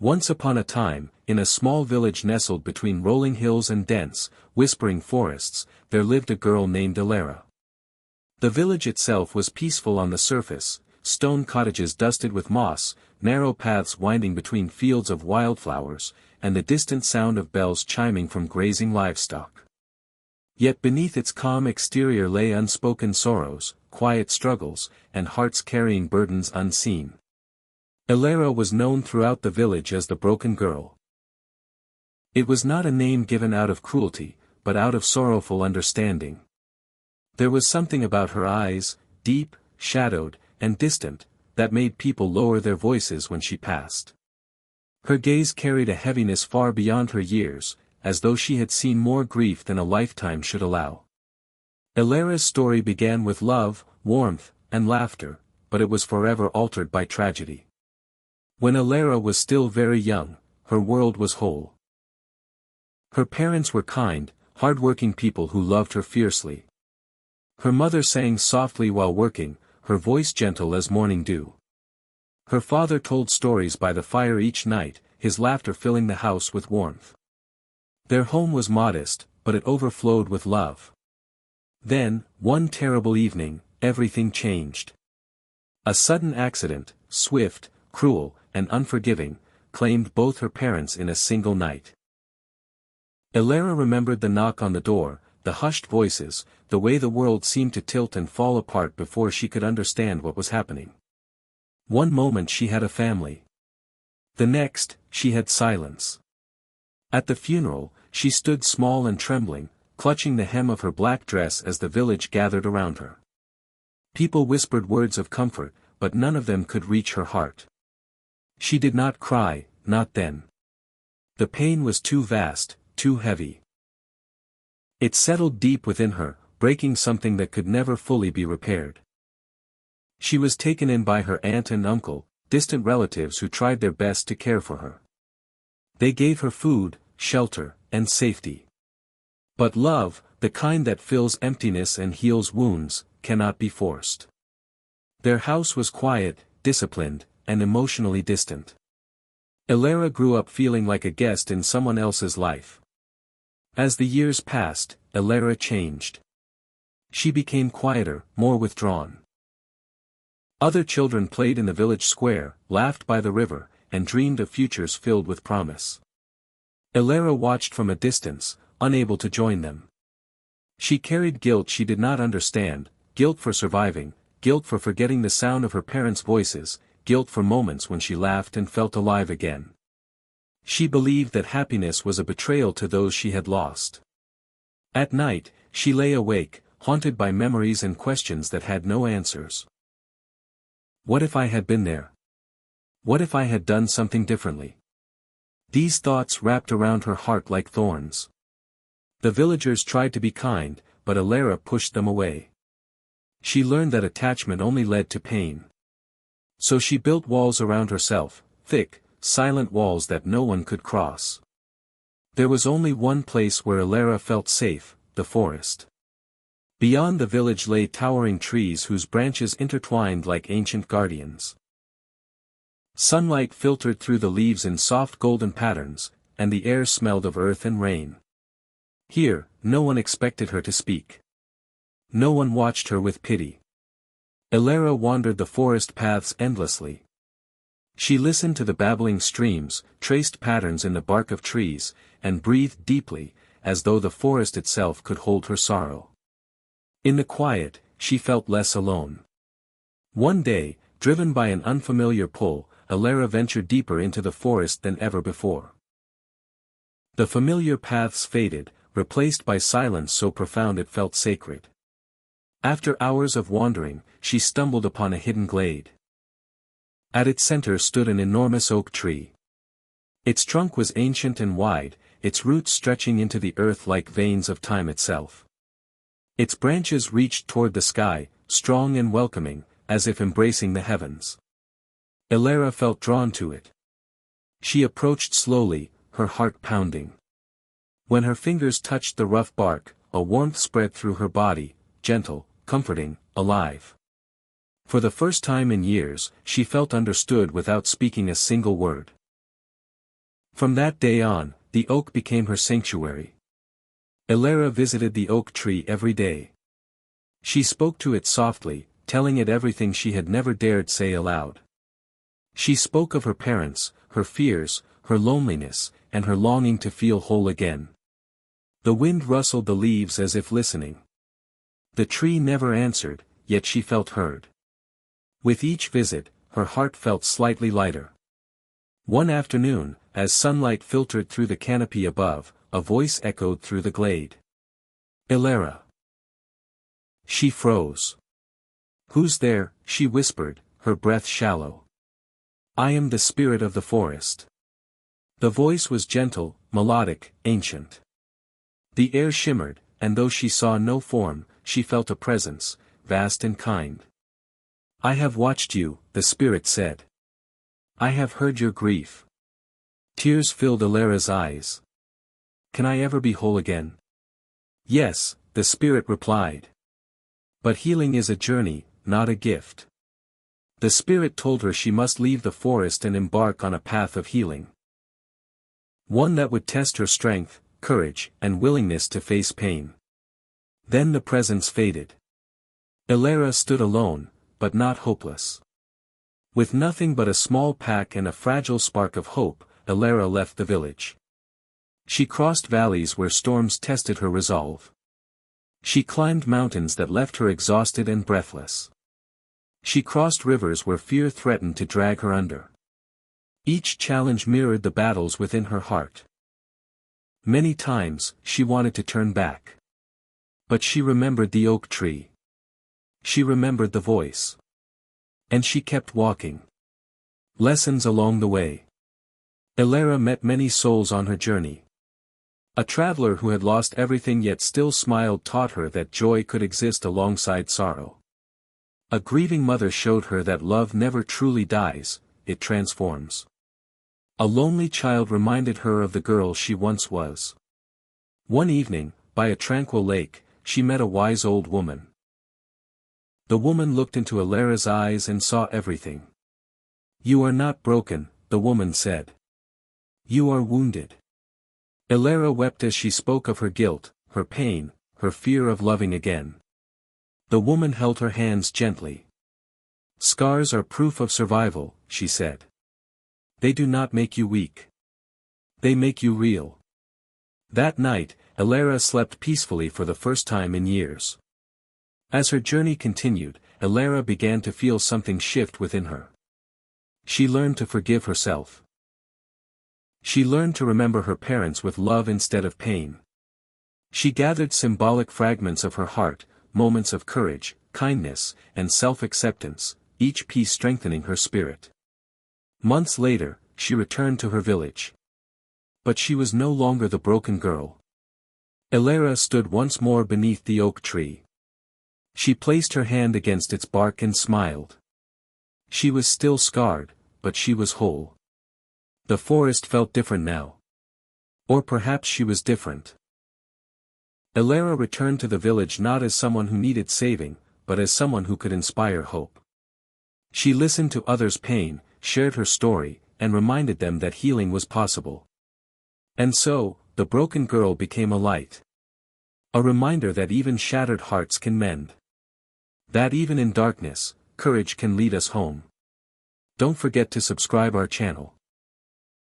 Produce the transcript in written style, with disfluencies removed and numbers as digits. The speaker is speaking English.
Once upon a time, in a small village nestled between rolling hills and dense, whispering forests, there lived a girl named Ellara. The village itself was peaceful on the surface, stone cottages dusted with moss, narrow paths winding between fields of wildflowers, and the distant sound of bells chiming from grazing livestock. Yet beneath its calm exterior lay unspoken sorrows, quiet struggles, and hearts carrying burdens unseen. Ellara was known throughout the village as the broken girl. It was not a name given out of cruelty, but out of sorrowful understanding. There was something about her eyes, deep, shadowed, and distant, that made people lower their voices when she passed. Her gaze carried a heaviness far beyond her years, as though she had seen more grief than a lifetime should allow. Ellara's story began with love, warmth, and laughter, but it was forever altered by tragedy. When Ellara was still very young, her world was whole. Her parents were kind, hard-working people who loved her fiercely. Her mother sang softly while working, her voice gentle as morning dew. Her father told stories by the fire each night, his laughter filling the house with warmth. Their home was modest, but it overflowed with love. Then, one terrible evening, everything changed. A sudden accident, swift, cruel, and unforgiving, claimed both her parents in a single night. Ellara remembered the knock on the door, the hushed voices, the way the world seemed to tilt and fall apart before she could understand what was happening. One moment she had a family. The next, she had silence. At the funeral, she stood small and trembling, clutching the hem of her black dress as the village gathered around her. People whispered words of comfort, but none of them could reach her heart. She did not cry, not then. The pain was too vast, too heavy. It settled deep within her, breaking something that could never fully be repaired. She was taken in by her aunt and uncle, distant relatives who tried their best to care for her. They gave her food, shelter, and safety. But love, the kind that fills emptiness and heals wounds, cannot be forced. Their house was quiet, disciplined, and emotionally distant. Ellara grew up feeling like a guest in someone else's life. As the years passed, Ellara changed. She became quieter, more withdrawn. Other children played in the village square, laughed by the river, and dreamed of futures filled with promise. Ellara watched from a distance, unable to join them. She carried guilt she did not understand, guilt for surviving, guilt for forgetting the sound of her parents' voices, guilt for moments when she laughed and felt alive again. She believed that happiness was a betrayal to those she had lost. At night, she lay awake, haunted by memories and questions that had no answers. What if I had been there? What if I had done something differently? These thoughts wrapped around her heart like thorns. The villagers tried to be kind, but Ellara pushed them away. She learned that attachment only led to pain. So she built walls around herself, thick, silent walls that no one could cross. There was only one place where Ellara felt safe, the forest. Beyond the village lay towering trees whose branches intertwined like ancient guardians. Sunlight filtered through the leaves in soft golden patterns, and the air smelled of earth and rain. Here, no one expected her to speak. No one watched her with pity. Ellara wandered the forest paths endlessly. She listened to the babbling streams, traced patterns in the bark of trees, and breathed deeply, as though the forest itself could hold her sorrow. In the quiet, she felt less alone. One day, driven by an unfamiliar pull, Ellara ventured deeper into the forest than ever before. The familiar paths faded, replaced by silence so profound it felt sacred. After hours of wandering, she stumbled upon a hidden glade. At its center stood an enormous oak tree. Its trunk was ancient and wide, its roots stretching into the earth like veins of time itself. Its branches reached toward the sky, strong and welcoming, as if embracing the heavens. Ellara felt drawn to it. She approached slowly, her heart pounding. When her fingers touched the rough bark, a warmth spread through her body, gentle, comforting, alive. For the first time in years, she felt understood without speaking a single word. From that day on, the oak became her sanctuary. Ellara visited the oak tree every day. She spoke to it softly, telling it everything she had never dared say aloud. She spoke of her parents, her fears, her loneliness, and her longing to feel whole again. The wind rustled the leaves as if listening. The tree never answered, yet she felt heard. With each visit, her heart felt slightly lighter. One afternoon, as sunlight filtered through the canopy above, a voice echoed through the glade. Ellara. She froze. Who's there? She whispered, her breath shallow. I am the spirit of the forest. The voice was gentle, melodic, ancient. The air shimmered, and though she saw no form, she felt a presence, vast and kind. I have watched you, the spirit said. I have heard your grief. Tears filled Elara's eyes. Can I ever be whole again? Yes, the spirit replied. But healing is a journey, not a gift. The spirit told her she must leave the forest and embark on a path of healing. One that would test her strength, courage, and willingness to face pain. Then the presence faded. Ellara stood alone, but not hopeless. With nothing but a small pack and a fragile spark of hope, Ellara left the village. She crossed valleys where storms tested her resolve. She climbed mountains that left her exhausted and breathless. She crossed rivers where fear threatened to drag her under. Each challenge mirrored the battles within her heart. Many times, she wanted to turn back. But she remembered the oak tree. She remembered the voice. And she kept walking. Lessons along the way. Ellara met many souls on her journey. A traveler who had lost everything yet still smiled taught her that joy could exist alongside sorrow. A grieving mother showed her that love never truly dies, it transforms. A lonely child reminded her of the girl she once was. One evening, by a tranquil lake, she met a wise old woman. The woman looked into Elara's eyes and saw everything. You are not broken, the woman said. You are wounded. Ellara wept as she spoke of her guilt, her pain, her fear of loving again. The woman held her hands gently. Scars are proof of survival, she said. They do not make you weak. They make you real. That night, Ellara slept peacefully for the first time in years. As her journey continued, Ellara began to feel something shift within her. She learned to forgive herself. She learned to remember her parents with love instead of pain. She gathered symbolic fragments of her heart, moments of courage, kindness, and self-acceptance, each piece strengthening her spirit. Months later, she returned to her village. But she was no longer the broken girl. Ellara stood once more beneath the oak tree. She placed her hand against its bark and smiled. She was still scarred, but she was whole. The forest felt different now. Or perhaps she was different. Ellara returned to the village not as someone who needed saving, but as someone who could inspire hope. She listened to others' pain, shared her story, and reminded them that healing was possible. And so, the broken girl became a light. A reminder that even shattered hearts can mend. That even in darkness, courage can lead us home. Don't forget to subscribe our channel.